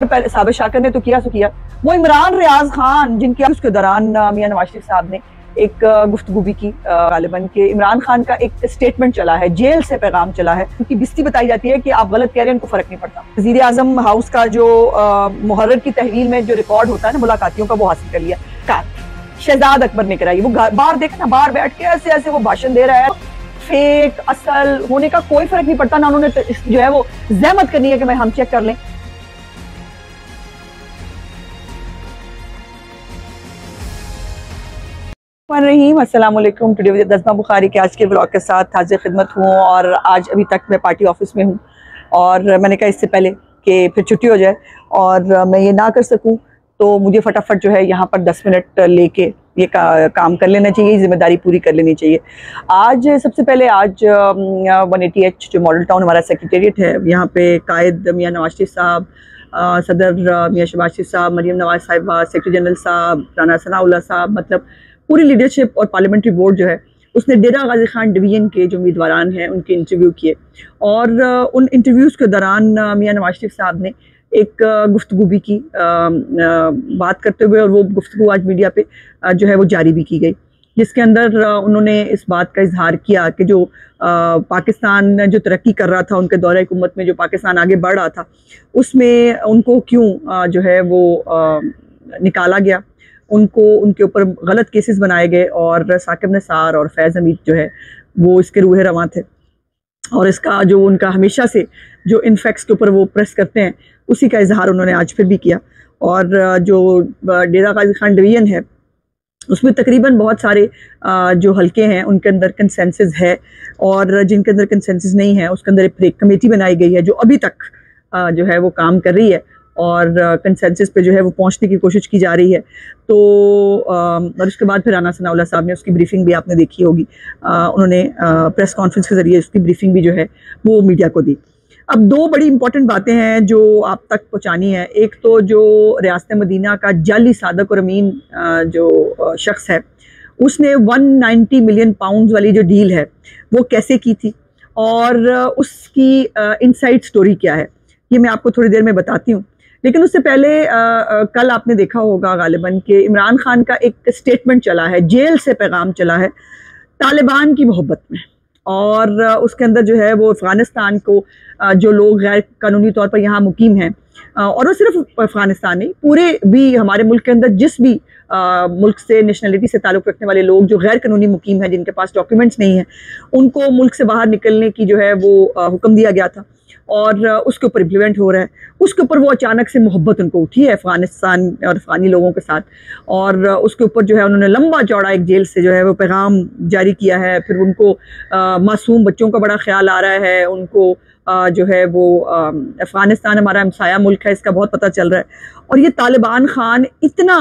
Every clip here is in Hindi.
साबिर शाकिर ने तो किया सो किया। वो इमरान रियाज खान जिनके उसके दौरान मियां नवाज शरीफ साहब ने एक गुफ्तगू भी की, गालिबन के इमरान खान का एक स्टेटमेंट चला है, जेल से पैगाम चला है, उनकी बिस्ती बताई जाती है कि आप गलत कह रहे हैं, उनको फर्क नहीं पड़ता। वज़ीर आज़म हाउस का जो मुहर्रर की तहवील में जो रिकॉर्ड होता है ना मुलाकातियों का, वो हासिल कर लिया। शहजाद अकबर ने कराई, वो बाहर देखा ना, बाहर बैठ के ऐसे ऐसे वो भाषण दे रहा है। फेक असल होने का कोई फर्क नहीं पड़ता ना, उन्होंने जो है वो जहमत करनी है कि हम चेक कर लें। अस्सलाम वालेकुम। टुडे विद नज़मा बुखारी के आज के ब्लॉग के साथ हाजिर खिदमत हूँ। और आज अभी तक मैं पार्टी ऑफिस में हूँ और मैंने कहा इससे पहले कि फिर छुट्टी हो जाए और मैं ये ना कर सकूँ, तो मुझे फटाफट जो है यहाँ पर 10 मिनट लेके ये काम कर लेना चाहिए, जिम्मेदारी पूरी कर लेनी चाहिए। आज सबसे पहले आज 180H जो मॉडल टाउन हमारा सेक्रेटेरिएट है, यहाँ पे कायद मियां नवाज शरीफ साहब, सदर मियां शहबाज शरीफ साहब, मरियम नवाज साहिबा, सेक्रेटरी जनरल साहब, राना सनाउल्लाह साहब, मतलब पूरी लीडरशिप और पार्लियामेंट्री बोर्ड जो है उसने डेरा गाजी खान डिवीजन के जो उम्मीदवारान हैं उनके इंटरव्यू किए। और उन इंटरव्यूज़ के दौरान मियां नवाज शरीफ साहब ने एक गुफ्तगू भी की बात करते हुए, और वो गुफ्तगू आज मीडिया पे जो है वो जारी भी की गई, जिसके अंदर उन्होंने इस बात का इजहार किया कि जो पाकिस्तान जो तरक्की कर रहा था, उनके दौरे हुकूमत में जो पाकिस्तान आगे बढ़ रहा था, उसमें उनको क्यों जो है वो निकाला गया, उनको उनके ऊपर गलत केसेस बनाए गए, और साकिब निसार और फैज़ हमीद जो है वो इसके रूहे रवां थे। और इसका जो उनका हमेशा से जो इन फैक्ट्स के ऊपर वो प्रेस करते हैं, उसी का इजहार उन्होंने आज फिर भी किया। और जो डेरा गाजी खान डिवीजन है उसमें तकरीबन बहुत सारे जो हल्के हैं उनके अंदर कंसेंसस है, और जिनके अंदर कंसेंसस नहीं है उसके अंदर एक कमेटी बनाई गई है जो अभी तक जो है वो काम कर रही है और कंसेंसस पे जो है वो पहुंचने की कोशिश की जा रही है। तो और उसके बाद फिर राना सनाउल्लाह साहब ने, उसकी ब्रीफिंग भी आपने देखी होगी, उन्होंने प्रेस कॉन्फ्रेंस के ज़रिए उसकी ब्रीफिंग भी जो है वो मीडिया को दी। अब दो बड़ी इंपॉर्टेंट बातें हैं जो आप तक पहुंचानी है। एक तो जो रियासत मदीना का जाली सादक और अमीन जो शख्स है, उसने 190 मिलियन पाउंड वाली जो डील है वो कैसे की थी, और उसकी इनसाइड स्टोरी क्या है, ये मैं आपको थोड़ी देर में बताती हूँ। लेकिन उससे पहले कल आपने देखा होगा गालिबन के इमरान खान का एक स्टेटमेंट चला है, जेल से पैगाम चला है तालिबान की मोहब्बत में, और उसके अंदर जो है वो अफ़गानिस्तान को जो लोग गैर कानूनी तौर पर यहाँ मुकीम हैं, और वो सिर्फ अफ़गानिस्तान नहीं, पूरे भी हमारे मुल्क के अंदर जिस भी मुल्क से नेशनलिटी से ताल्लुक़ रखने वाले लोग जो गैर कानूनी मुकीम हैं, जिनके पास डॉक्यूमेंट्स नहीं हैं, उनको मुल्क से बाहर निकलने की जो है वो हुक्म दिया गया था, और उसके ऊपर इम्प्लीमेंट हो रहा है। उसके ऊपर वो अचानक से मोहब्बत उनको उठी है अफ़गानिस्तान और अफ़गानी लोगों के साथ, और उसके ऊपर जो है उन्होंने लंबा चौड़ा एक जेल से जो है वो पैगाम जारी किया है। फिर उनको मासूम बच्चों का बड़ा ख्याल आ रहा है, उनको जो है वो अफ़गानिस्तान हमारा हमसाया मुल्क है, इसका बहुत पता चल रहा है। और ये तालिबान खान इतना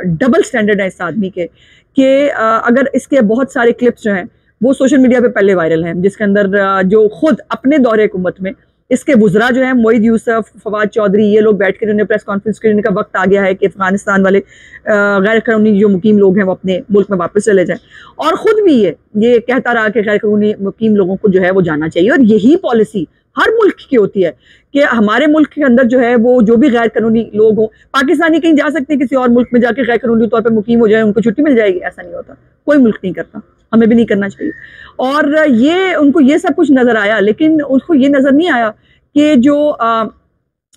डबल स्टैंडर्ड है इस आदमी के कि अगर इसके बहुत सारे क्लिप्स जो हैं वो सोशल मीडिया पे पहले वायरल हैं, जिसके अंदर जो खुद अपने दौरे हुकूमत में इसके वुज़रा जो है मोईद यूसुफ, फवाद चौधरी, ये लोग बैठ कर उन्हें प्रेस कॉन्फ्रेंस करने का वक्त आ गया है कि अफगानिस्तान वाले गैर कानूनी जो मुकीम लोग हैं वो अपने मुल्क में वापस चले जाएं। और ख़ुद भी ये कहता रहा कि गैर कानूनी मुकीम लोगों को जो है वो जाना चाहिए, और यही पॉलिसी हर मुल्क की होती है कि हमारे मुल्क के अंदर जो है वो जो भी गैर कानूनी लोग हों, पाकिस्तानी कहीं जा सकते हैं, किसी और मुल्क में जाकर गैर कानूनी तौर पर मुकीम हो जाए, उनको छुट्टी मिल जाएगी, ऐसा नहीं होता, कोई मुल्क नहीं करता, हमें भी नहीं करना चाहिए। और ये उनको ये सब कुछ नज़र आया, लेकिन उनको ये नज़र नहीं आया कि जो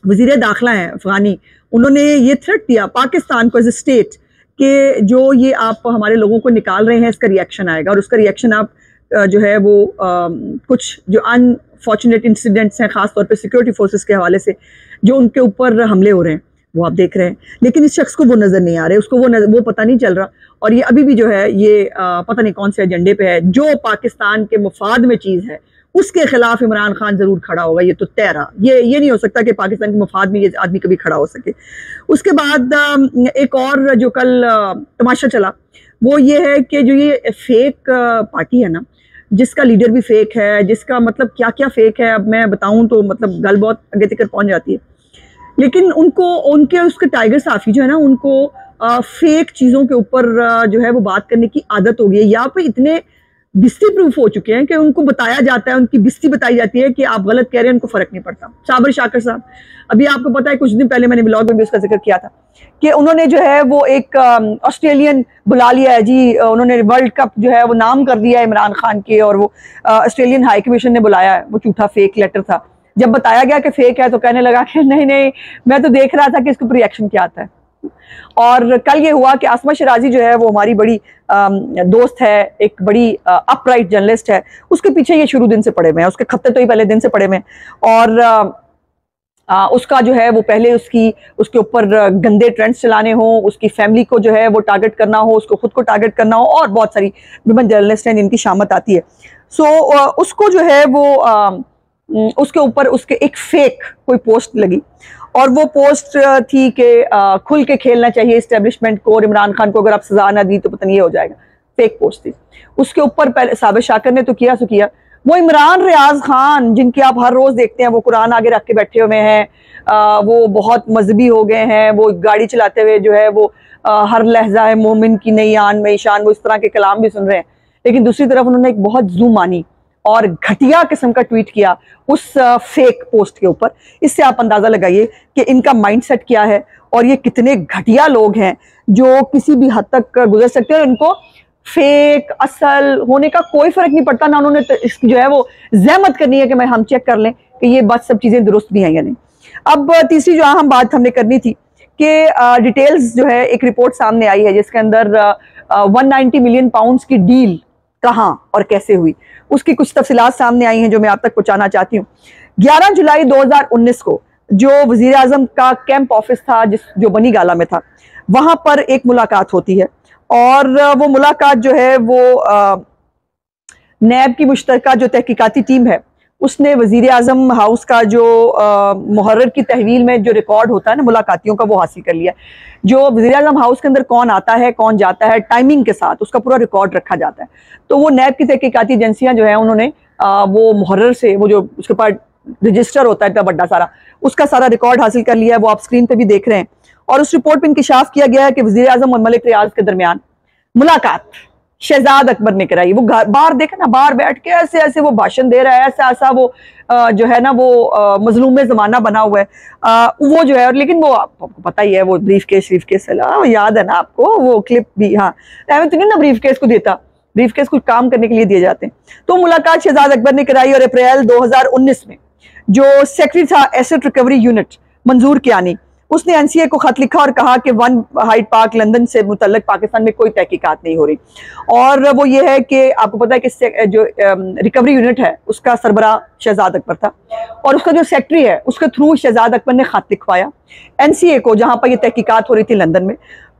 वज़ीर दाखिला हैं अफ़गानी, उन्होंने ये थ्रेट दिया पाकिस्तान को एज ए स्टेट कि जो ये आप हमारे लोगों को निकाल रहे हैं इसका रिएक्शन आएगा, और उसका रिएक्शन आप जो है वो कुछ जो अनफॉर्चुनेट इंसिडेंट्स हैं, ख़ास तौर पे सिक्योरिटी फोर्सेस के हवाले से जो उनके ऊपर हमले हो रहे हैं वो आप देख रहे हैं। लेकिन इस शख्स को वो नज़र नहीं आ रहे, उसको वो पता नहीं चल रहा, और ये अभी भी जो है ये पता नहीं कौन से एजेंडे पे है। जो पाकिस्तान के मुफाद में चीज़ है उसके खिलाफ इमरान खान ज़रूर खड़ा होगा, ये तो तय रहा। ये नहीं हो सकता कि पाकिस्तान के मुफाद में ये आदमी कभी खड़ा हो सके। उसके बाद एक और जो कल तमाशा चला वो ये है कि जो ये फेक पार्टी है ना, जिसका लीडर भी फेक है, जिसका मतलब क्या क्या फेक है, अब मैं बताऊं तो मतलब गल बहुत आगे तक पहुंच जाती है। लेकिन उनको उनके उसके टाइगर साफ़ी जो है ना, उनको फेक चीज़ों के ऊपर जो है वो बात करने की आदत हो गई है। यहाँ पे इतने बिस्ती प्रूफ हो चुके हैं कि उनको बताया जाता है, उनकी बिस्ती बताई जाती है कि आप गलत कह रहे हैं, उनको फर्क नहीं पड़ता। साबिर शाकर साहब, अभी आपको पता है कुछ दिन पहले मैंने ब्लॉग में भी उसका जिक्र किया था कि उन्होंने जो है वो एक ऑस्ट्रेलियन बुला लिया है जी, उन्होंने वर्ल्ड कप जो है वो नाम कर दिया है इमरान खान के, और वो ऑस्ट्रेलियन हाई कमीशन ने बुलाया है, वो झूठा फेक लेटर था। जब बताया गया कि फेक है तो कहने लगा कि नहीं नहीं, मैं तो देख रहा था कि इसके ऊपर रिएक्शन क्या आता है। और कल ये हुआ कि आसमा शराजी जो है वो हमारी बड़ी दोस्त है, एक बड़ी अपराइट जर्नलिस्ट है, उसके पीछे ये शुरू दिन से पड़े हुए हैं, उसके खत्ते तो ही पहले दिन से पड़े हुए हैं, और उसका जो है वो पहले उसके ऊपर गंदे ट्रेंड्स चलाने हो, उसकी फैमिली को जो है वो टारगेट करना हो, उसको खुद को टारगेट करना हो, और बहुत सारी विमेन जर्नलिस्ट हैं जिनकी शामत आती है। सो उसको जो है वो उसके ऊपर उसके एक फेक कोई पोस्ट लगी, और वो पोस्ट थी कि खुल के खेलना चाहिए इस्टेब्लिशमेंट को, और इमरान खान को अगर आप सजा ना दी तो पता नहीं ये हो जाएगा। फेक पोस्ट थी। उसके ऊपर पहले साबिर शाकर ने तो किया सो किया, वो इमरान रियाज खान जिनके आप हर रोज देखते हैं वो कुरान आगे रख के बैठे हुए हैं, वो बहुत मजहबी हो गए हैं, वो गाड़ी चलाते हुए जो है वो हर लहजा है मोमिन की नई आन में ईशान, वो इस तरह के कलाम भी सुन रहे हैं, लेकिन दूसरी तरफ उन्होंने एक बहुत जुबानी और घटिया किस्म का ट्वीट किया उस फेक पोस्ट के ऊपर। इससे आप अंदाजा लगाइए कि इनका माइंडसेट क्या है, और ये कितने घटिया लोग हैं जो किसी भी हद तक गुजर सकते हैं, और इनको फेक असल होने का कोई फर्क नहीं पड़ता ना। उन्होंने जो है वो जहमत करनी है कि हम चेक कर लें कि ये बात सब चीजें दुरुस्त भी हैं या नहीं। अब तीसरी जो अहम बात हमने करनी थी कि डिटेल्स जो है, एक रिपोर्ट सामने आई है जिसके अंदर 190 मिलियन पाउंड्स की डील कहाँ और कैसे हुई, उसकी कुछ तफसीलात सामने आई हैं जो मैं आप तक पहुंचाना चाहती हूँ। 11 जुलाई 2019 को जो वजीर आजम का कैंप ऑफिस था जो बनी गाला में था, वहां पर एक मुलाकात होती है, और वो मुलाकात जो है वो नैब की मुश्तरका जो तहकीकाती टीम है उसने वजीर आजम हाउस का जो मुहर्रर की तहवील में जो रिकॉर्ड होता है ना मुलाकातियों का, वो हासिल कर लिया। जो वजीर आजम हाउस के अंदर कौन आता है कौन जाता है टाइमिंग के साथ उसका पूरा रिकॉर्ड रखा जाता है। तो वो नैब की तहकीकाती एजेंसियां जो है उन्होंने वो मुहर्रर से वो जो उसके पास रजिस्टर होता है इतना बड़ा सारा, उसका सारा रिकॉर्ड हासिल कर लिया है, वो आप स्क्रीन पे भी देख रहे हैं। और उस रिपोर्ट में इंकिशाफ किया गया है कि वजीर आजम और मलिक रियाज के दरमियान मुलाकात शहजाद अकबर ने कराई। वो बाहर देखे ना, बाहर बैठ के ऐसे ऐसे वो भाषण दे रहा है, ऐसा ऐसा वो जो है ना वो मजलूम में जमाना बना हुआ है वो जो है। और लेकिन वो आपको पता ही है वो ब्रीफ केस याद है ना आपको, वो क्लिप भी, हाँ तो नहीं ना ब्रीफ केस को देता, ब्रीफ केस कुछ काम करने के लिए दिए जाते हैं। तो मुलाकात शहजाद अकबर ने कराई, और अप्रैल 2019 में जो सेक्रेटरी था एसेट रिकवरी यूनिट मंजूर कियानी, उसने एनसीए को खत लिखा और कहा कि वन हाइड पार्क लंदन से मुतल्लिक पाकिस्तान में कोई तहकीकात नहीं हो रही। और वो ये है कि आपको पता है कि जो रिकवरी यूनिट है उसका सरबरा शहजाद अकबर था, और उसका जो सेक्रेटरी है उसके थ्रू शहजाद अकबर ने खत लिखवाया एनसीए को, जहां पर ये तहकीकात हो रही थी लंदन में,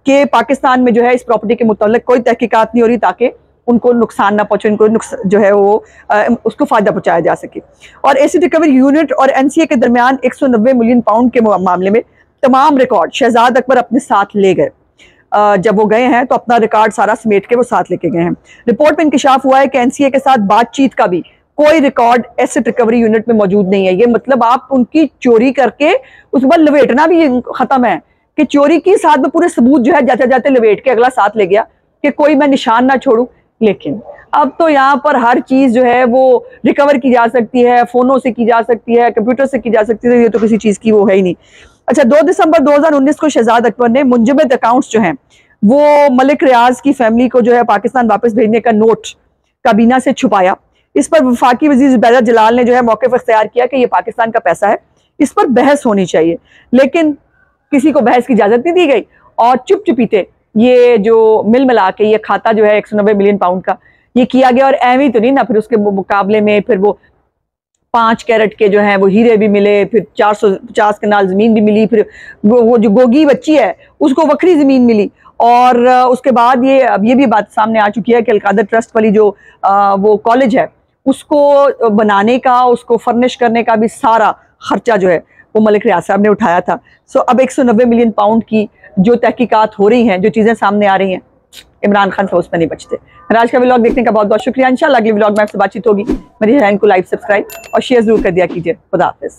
कि पाकिस्तान में जो है इस प्रॉपर्टी के मुतल्लिक कोई तहकीकात नहीं हो रही ताकि उनको नुकसान ना पहुंचे, उनको जो है वो उसको फायदा पहुंचाया जा सके। और एसिड रिकवरी यूनिट और एनसीए के दरमियान 190 मिलियन पाउंड के मामले में तमाम रिकॉर्ड शहजाद अकबर अपने साथ ले गए। जब वो गए हैं तो अपना रिकॉर्ड सारा समेट के वो साथ लेके गए हैं। रिपोर्ट में इंकिशाफ हुआ है कि एनसीए के साथ बातचीत का भी कोई रिकॉर्ड एसिड रिकवरी यूनिट में मौजूद नहीं है। ये मतलब आप उनकी चोरी करके उसके बाद लपेटना भी खत्म है कि चोरी की, साथ में पूरे सबूत जो है जाते जाते लपेट के अगला साथ ले गया कि कोई मैं निशान ना छोड़ू। लेकिन अब तो यहाँ पर हर चीज जो है वो रिकवर की जा सकती है, फोनों से की जा सकती है, कंप्यूटर से की जा सकती है, ये तो किसी चीज की वो है ही नहीं। अच्छा, 2 दिसंबर 2019 को शहजाद अकबर ने मुंजमद अकाउंट्स जो हैं वो मलिक रियाज की फैमिली को जो है पाकिस्तान वापस भेजने का नोट काबीना से छुपाया। इस पर वफाकी वजीर जुबैदा जलाल ने जो है मौके पर इख्तियार किया कि ये पाकिस्तान का पैसा है, इस पर बहस होनी चाहिए, लेकिन किसी को बहस की इजाजत नहीं दी गई, और चुप चुपीते ये जो मिल मिला के ये खाता जो है 190 मिलियन पाउंड का ये किया गया। और एवं तो नहीं ना, फिर उसके मुकाबले में फिर वो 5 कैरेट के जो है वो हीरे भी मिले, फिर 450 कनाल जमीन भी मिली, फिर वो जो गोगी बच्ची है उसको वक्री जमीन मिली। और उसके बाद ये भी बात सामने आ चुकी है कि अलकादर ट्रस्ट वाली जो वो कॉलेज है उसको बनाने का, उसको फर्निश करने का भी सारा खर्चा जो है वो मलिक रियाज साहब ने उठाया था। सो अब 190 मिलियन पाउंड की जो तहकीकात हो रही हैं, जो चीजें सामने आ रही हैं, इमरान खान हाउस में नहीं बचते। आज का व्लॉग देखने का बहुत बहुत शुक्रिया। इंशाल्लाह अगले व्लॉग में आपसे बातचीत होगी। मेरे चैनल को लाइक, सब्सक्राइब और शेयर जरूर कर दिया कीजिए। खुदा हाफिज़।